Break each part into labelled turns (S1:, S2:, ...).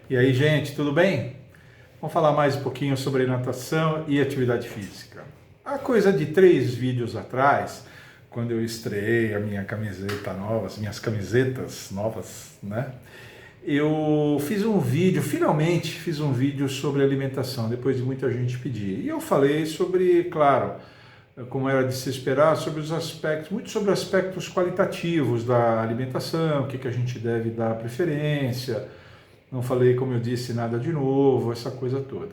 S1: E aí, gente, tudo bem? Vamos falar mais um pouquinho sobre natação e atividade física. Há coisa de 3 vídeos atrás, quando eu estreiei a minha camiseta nova, as minhas camisetas novas, né? Eu fiz um vídeo, finalmente fiz um vídeo sobre alimentação, depois de muita gente pedir. E eu falei sobre, claro, como era de se esperar, sobre os aspectos, muito sobre aspectos qualitativos da alimentação, o que a gente deve dar preferência. Não falei, como eu disse, nada de novo, essa coisa toda.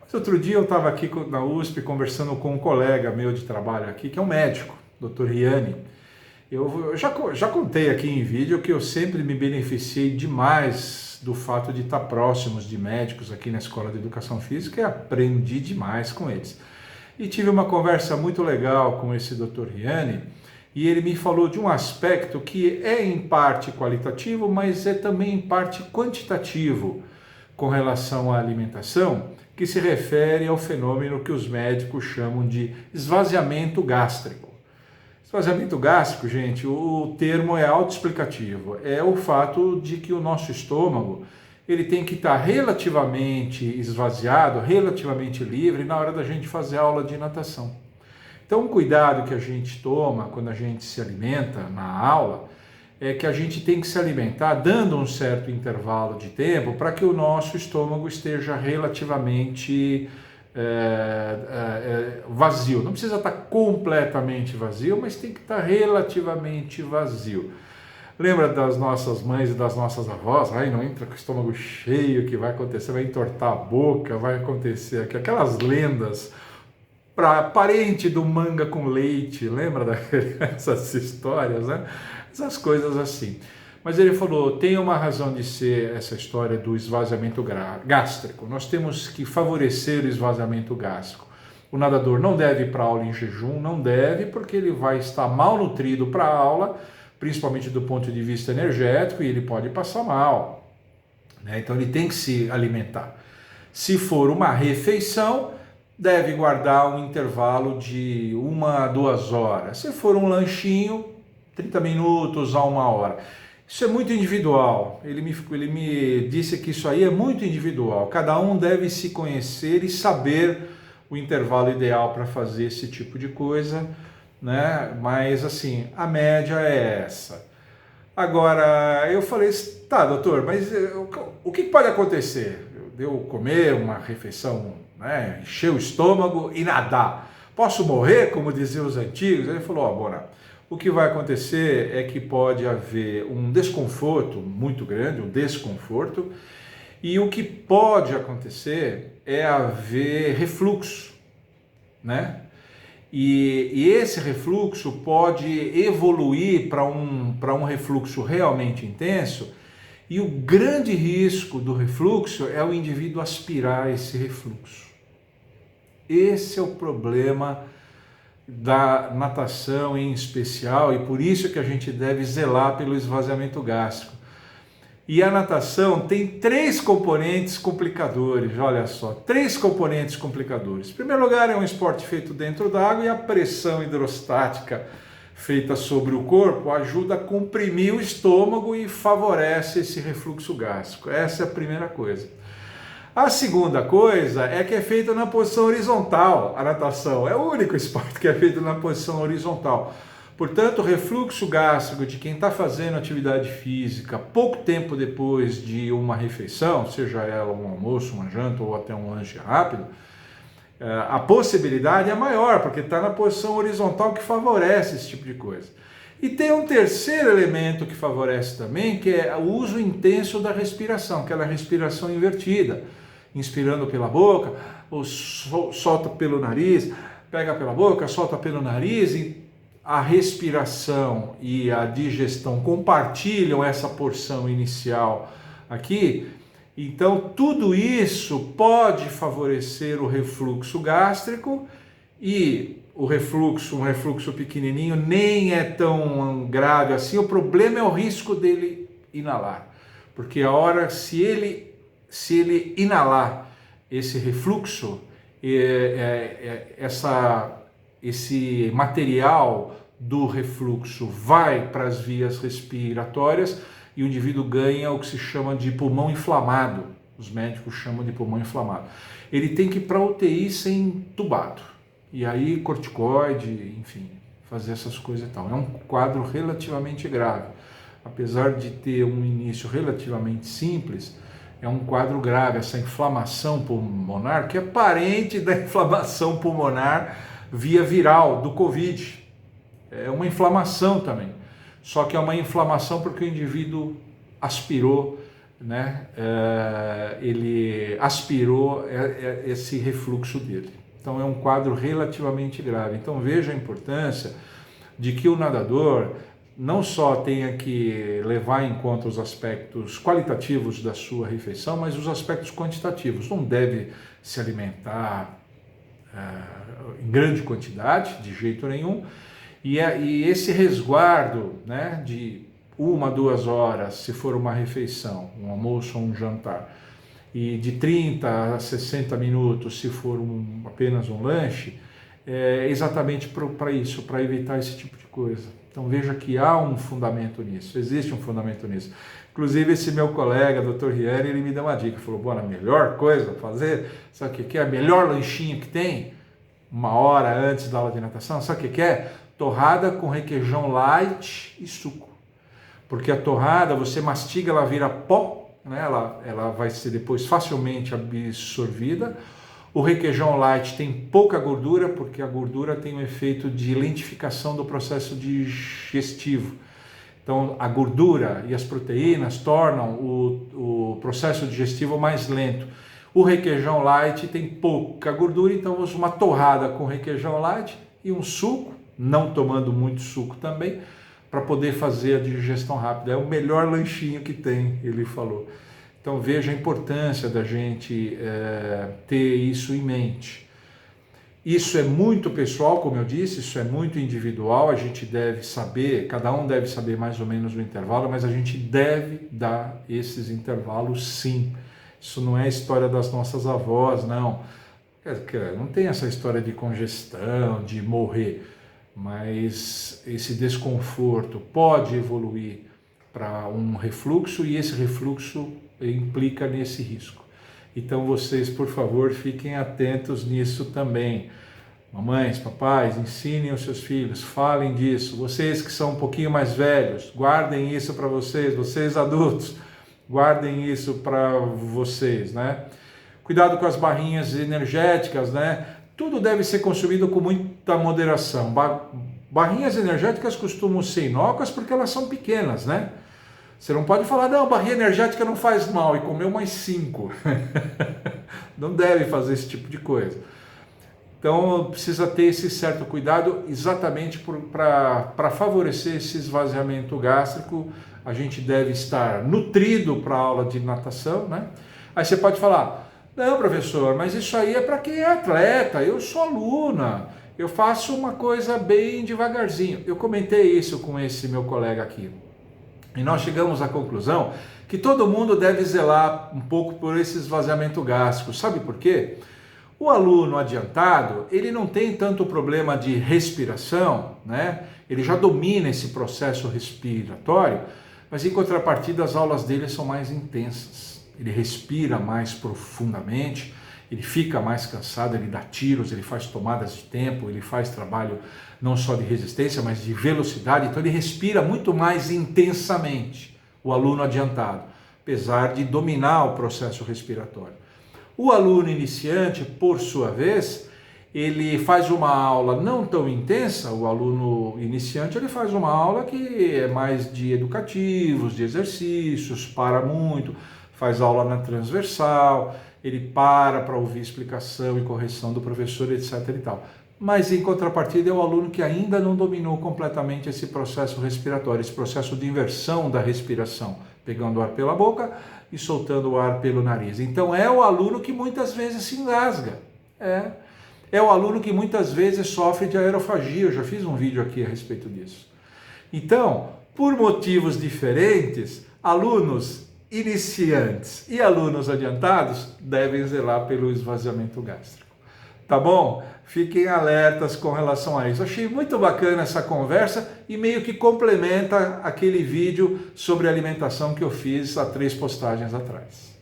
S1: Mas outro dia eu estava aqui na USP conversando com um colega meu de trabalho aqui, que é um médico, Dr. Riani. Eu já contei aqui em vídeo que eu sempre me beneficiei demais do fato de estar próximos de médicos aqui na Escola de Educação Física e aprendi demais com eles. E tive uma conversa muito legal com esse Dr. Riani, e ele me falou de um aspecto que é em parte qualitativo, mas é também em parte quantitativo com relação à alimentação, que se refere ao fenômeno que os médicos chamam de esvaziamento gástrico. Esvaziamento gástrico, gente, o termo é autoexplicativo. É o fato de que o nosso estômago ele tem que estar relativamente esvaziado, relativamente livre na hora da gente fazer aula de natação. Então, um cuidado que a gente toma quando a gente se alimenta na aula é que a gente tem que se alimentar dando um certo intervalo de tempo para que o nosso estômago esteja relativamente vazio. Não precisa estar completamente vazio, mas tem que estar relativamente vazio. Lembra das nossas mães e das nossas avós? Ai, não entra com o estômago cheio, que vai acontecer, vai entortar a boca, vai acontecer aquelas lendas para parente do manga com leite, lembra dessas histórias, né? Essas coisas assim. Mas ele falou, tem uma razão de ser essa história do esvaziamento gástrico. Nós temos que favorecer o esvaziamento gástrico. O nadador não deve ir para a aula em jejum, não deve, porque ele vai estar mal nutrido para a aula, principalmente do ponto de vista energético, e ele pode passar mal, né? Então ele tem que se alimentar. Se for uma refeição, deve guardar um intervalo de 1 a 2 horas. Se for um lanchinho, 30 minutos a 1 hora. Isso é muito individual. Ele me disse que isso aí é muito individual. Cada um deve se conhecer e saber o intervalo ideal para fazer esse tipo de coisa, né? Mas assim, a média é essa. Agora, eu falei, tá, doutor, mas o que pode acontecer? Eu comer uma refeição, né, encher o estômago e nadar. Posso morrer, como diziam os antigos? Ele falou, Bona, o que vai acontecer é que pode haver um desconforto muito grande, um desconforto, e o que pode acontecer é haver refluxo, né? E esse refluxo pode evoluir para um refluxo realmente intenso, e o grande risco do refluxo é o indivíduo aspirar esse refluxo. Esse é o problema da natação em especial, e por isso que a gente deve zelar pelo esvaziamento gástrico. E a natação tem 3 componentes complicadores, olha só, 3 componentes complicadores. Em primeiro lugar, é um esporte feito dentro d'água e a pressão hidrostática feita sobre o corpo ajuda a comprimir o estômago e favorece esse refluxo gástrico. Essa é a primeira coisa. A segunda coisa é que é feita na posição horizontal, a natação. É o único esporte que é feito na posição horizontal. Portanto, o refluxo gástrico de quem está fazendo atividade física pouco tempo depois de uma refeição, seja ela um almoço, uma janta ou até um lanche rápido, a possibilidade é maior, porque está na posição horizontal que favorece esse tipo de coisa. E tem um terceiro elemento que favorece também, que é o uso intenso da respiração, aquela respiração invertida, inspirando pela boca, ou solta pelo nariz, pega pela boca, solta pelo nariz, e a respiração e a digestão compartilham essa porção inicial aqui. Então, tudo isso pode favorecer o refluxo gástrico, e um refluxo pequenininho, nem é tão grave assim. O problema é o risco dele inalar, porque se ele inalar esse refluxo, esse material do refluxo vai para as vias respiratórias e o indivíduo ganha o que se chama de pulmão inflamado. Os médicos chamam de pulmão inflamado. Ele tem que ir para UTI ser entubado. E aí corticoide, enfim, fazer essas coisas e tal. É um quadro relativamente grave. Apesar de ter um início relativamente simples, é um quadro grave, essa inflamação pulmonar, que é parente da inflamação pulmonar via viral do Covid. É uma inflamação também. Só que é uma inflamação porque o indivíduo aspirou, né? Ele aspirou esse refluxo dele. Então é um quadro relativamente grave. Então veja a importância de que o nadador não só tenha que levar em conta os aspectos qualitativos da sua refeição, mas os aspectos quantitativos. Não deve se alimentar em grande quantidade, de jeito nenhum, e esse resguardo, né, de 1 a 2 horas, se for uma refeição, um almoço ou um jantar, e de 30 a 60 minutos, se for apenas um lanche, é exatamente para isso, para evitar esse tipo de coisa. Então veja que há um fundamento nisso, existe um fundamento nisso. Inclusive esse meu colega, Dr. Rieri, ele me deu uma dica, falou, bom, a melhor coisa a fazer, sabe o que é? O melhor lanchinho que tem, 1 hora antes da aula de natação, sabe o que é? Torrada com requeijão light e suco. Porque a torrada, você mastiga, ela vira pó, né? ela vai ser depois facilmente absorvida. O requeijão light tem pouca gordura, porque a gordura tem um efeito de lentificação do processo digestivo. Então, a gordura e as proteínas tornam o processo digestivo mais lento. O requeijão light tem pouca gordura, então uso uma torrada com requeijão light e um suco, não tomando muito suco também, para poder fazer a digestão rápida. É o melhor lanchinho que tem, ele falou. Então veja a importância da gente ter isso em mente. Isso é muito pessoal, como eu disse, isso é muito individual, a gente deve saber, cada um deve saber mais ou menos o intervalo, mas a gente deve dar esses intervalos sim. Isso não é a história das nossas avós, não. Não tem essa história de congestão, de morrer, mas esse desconforto pode evoluir para um refluxo e esse refluxo implica nesse risco. Então vocês, por favor, fiquem atentos nisso também. Mamães, papais, ensinem os seus filhos, falem disso. Vocês que são um pouquinho mais velhos, guardem isso para vocês. Vocês adultos, guardem isso para vocês, né? Cuidado com as barrinhas energéticas, né? Tudo deve ser consumido com muita moderação. Barrinhas energéticas costumam ser inócuas porque elas são pequenas, né? Você não pode falar, não, barrinha energética não faz mal e comer mais 5. Não deve fazer esse tipo de coisa. Então precisa ter esse certo cuidado exatamente para favorecer esse esvaziamento gástrico. A gente deve estar nutrido para a aula de natação, né? Aí você pode falar, não, professor, mas isso aí é para quem é atleta, eu sou aluna, eu faço uma coisa bem devagarzinho. Eu comentei isso com esse meu colega aqui. E nós chegamos à conclusão que todo mundo deve zelar um pouco por esse esvaziamento gástrico. Sabe por quê? O aluno adiantado, ele não tem tanto problema de respiração, né? Ele já domina esse processo respiratório, mas em contrapartida as aulas dele são mais intensas. Ele respira mais profundamente, ele fica mais cansado, ele dá tiros, ele faz tomadas de tempo, ele faz trabalho não só de resistência, mas de velocidade. Então ele respira muito mais intensamente, o aluno adiantado, apesar de dominar o processo respiratório. O aluno iniciante, por sua vez, ele faz uma aula não tão intensa. O aluno iniciante ele faz uma aula que é mais de educativos, de exercícios, para muito, faz aula na transversal, ele para ouvir explicação e correção do professor, etc. e tal. Mas em contrapartida é o aluno que ainda não dominou completamente esse processo respiratório, esse processo de inversão da respiração, pegando o ar pela boca e soltando o ar pelo nariz. Então é o aluno que muitas vezes se engasga, é o aluno que muitas vezes sofre de aerofagia. Eu já fiz um vídeo aqui a respeito disso. Então, por motivos diferentes, alunos iniciantes e alunos adiantados devem zelar pelo esvaziamento gástrico. Tá bom? Fiquem alertas com relação a isso. Achei muito bacana essa conversa e meio que complementa aquele vídeo sobre alimentação que eu fiz há 3 postagens atrás.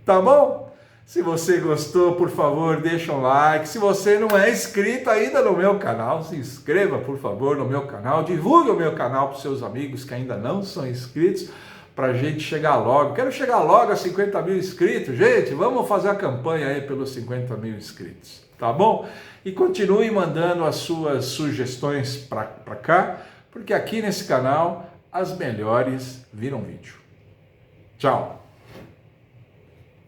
S1: Tá bom? Se você gostou, por favor, deixa um like. Se você não é inscrito ainda no meu canal, se inscreva, por favor, no meu canal. Divulgue o meu canal para os seus amigos que ainda não são inscritos, para a gente chegar logo. Quero chegar logo a 50 mil inscritos, gente. Vamos fazer a campanha aí pelos 50 mil inscritos, tá bom? E continue mandando as suas sugestões para cá, porque aqui nesse canal as melhores viram vídeo. Tchau!